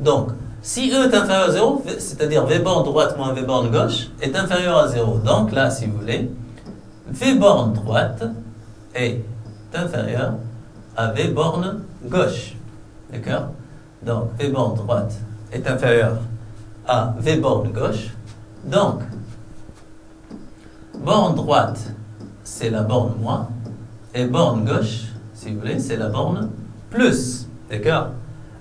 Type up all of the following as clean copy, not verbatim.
Donc, si E est inférieur à 0, c'est-à-dire V borne droite moins V borne gauche, est inférieur à 0. Donc là, si vous voulez, V borne droite est inférieur à V borne gauche. D'accord? Donc, V borne droite est inférieur à V borne gauche. Donc, borne droite, c'est la borne moins, et borne gauche, si vous voulez, c'est la borne plus. D'accord?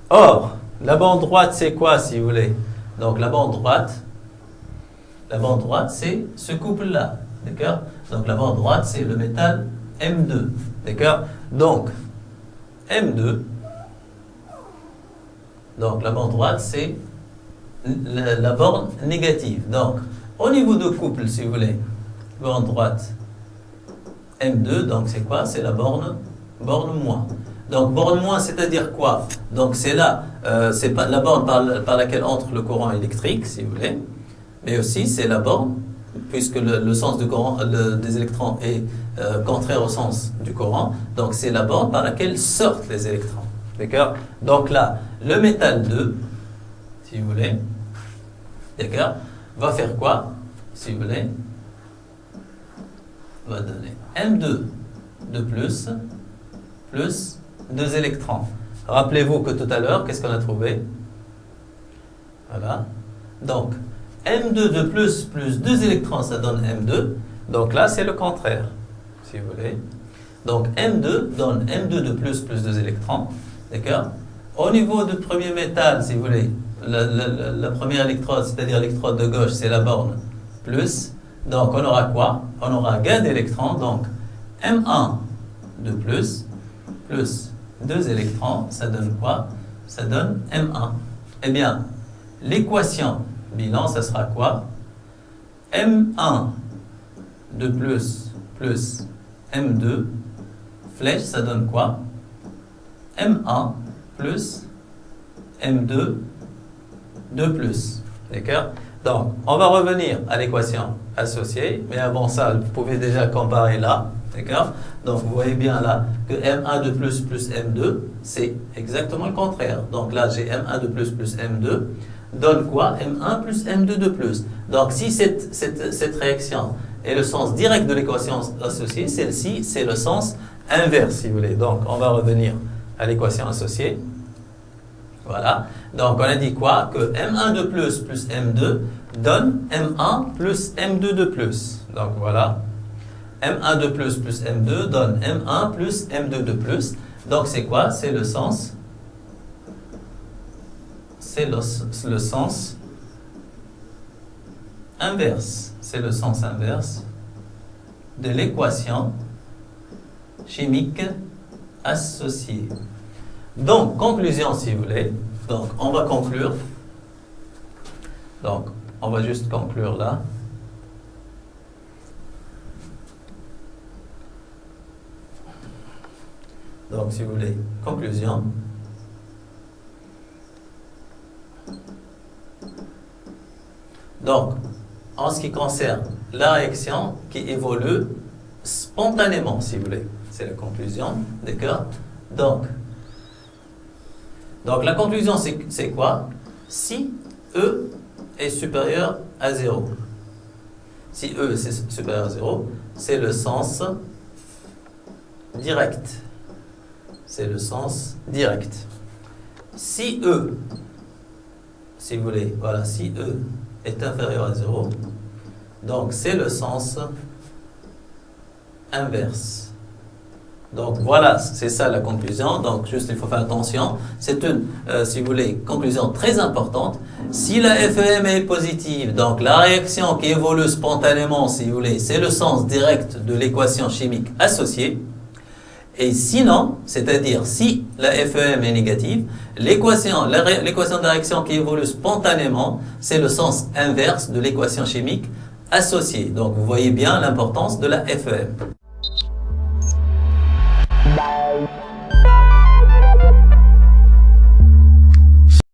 Or, la borne droite, c'est quoi, si vous voulez? Donc, la borne droite, c'est ce couple-là. D'accord? Donc, la borne droite, c'est le métal M2. D'accord? Donc, M2, donc la borne droite, c'est la borne négative. Donc, au niveau de couple, si vous voulez, borne droite, M2, donc c'est quoi? C'est la borne moins. Donc, borne moins, c'est-à-dire quoi? Donc, c'est là, c'est pas la borne par laquelle entre le courant électrique, si vous voulez, mais aussi c'est la borne, puisque le sens du courant, des électrons est contraire au sens du courant, donc c'est la borne par laquelle sortent les électrons. D'accord? Donc là, le métal 2, si vous voulez, d'accord, va faire quoi? Si vous voulez, va donner M2 de plus 2 électrons. Rappelez-vous que tout à l'heure, qu'est-ce qu'on a trouvé? Voilà. Donc, M2 de plus 2 électrons, ça donne M2. Donc là, c'est le contraire, si vous voulez. Donc, M2 donne M2 de plus 2 électrons. D'accord? Au niveau du premier métal, si vous voulez, la première électrode, c'est-à-dire l'électrode de gauche, c'est la borne plus. Donc, on aura quoi? On aura gain d'électrons. Donc, M1 de plus 2 électrons, ça donne quoi? Ça donne M1. Eh bien, l'équation bilan, ça sera quoi? M1 de plus M2, flèche, ça donne quoi? M1 plus M2 de plus. D'accord? Donc, on va revenir à l'équation associée, mais avant ça, vous pouvez déjà comparer là. D'accord? Donc, vous voyez bien là que M1 de plus M2, c'est exactement le contraire. Donc là, j'ai M1 de plus M2 donne quoi? M1 plus M2 de plus. Donc, si cette réaction est le sens direct de l'équation associée, celle-ci, c'est le sens inverse, si vous voulez. Donc, on va revenir à l'équation associée. Voilà. Donc, on a dit quoi? Que M1 de plus M2 donne M1 plus M2 de plus. Donc, voilà. M1 de plus M2 donne M1 plus M2 de plus. Donc, c'est quoi? C'est le sens. C'est le sens inverse. C'est le sens inverse de l'équation chimique associée. Donc, conclusion, si vous voulez. Donc, on va conclure. Donc, on va juste conclure là. Donc, si vous voulez, conclusion. Donc, en ce qui concerne la réaction qui évolue spontanément, si vous voulez, c'est la conclusion, d'accord? Donc, la conclusion, c'est quoi? Si E est supérieur à 0. Si E est supérieur à 0, c'est le sens direct. C'est le sens direct. Si E, si vous voulez, voilà, si E est inférieur à 0, donc c'est le sens inverse. Donc voilà, c'est ça la conclusion. Donc juste il faut faire attention. C'est une, si vous voulez, conclusion très importante. Si la FEM est positive, donc la réaction qui évolue spontanément, si vous voulez, c'est le sens direct de l'équation chimique associée. Et sinon, c'est-à-dire si la FEM est négative, l'équation de la réaction qui évolue spontanément, c'est le sens inverse de l'équation chimique associée. Donc vous voyez bien l'importance de la FEM.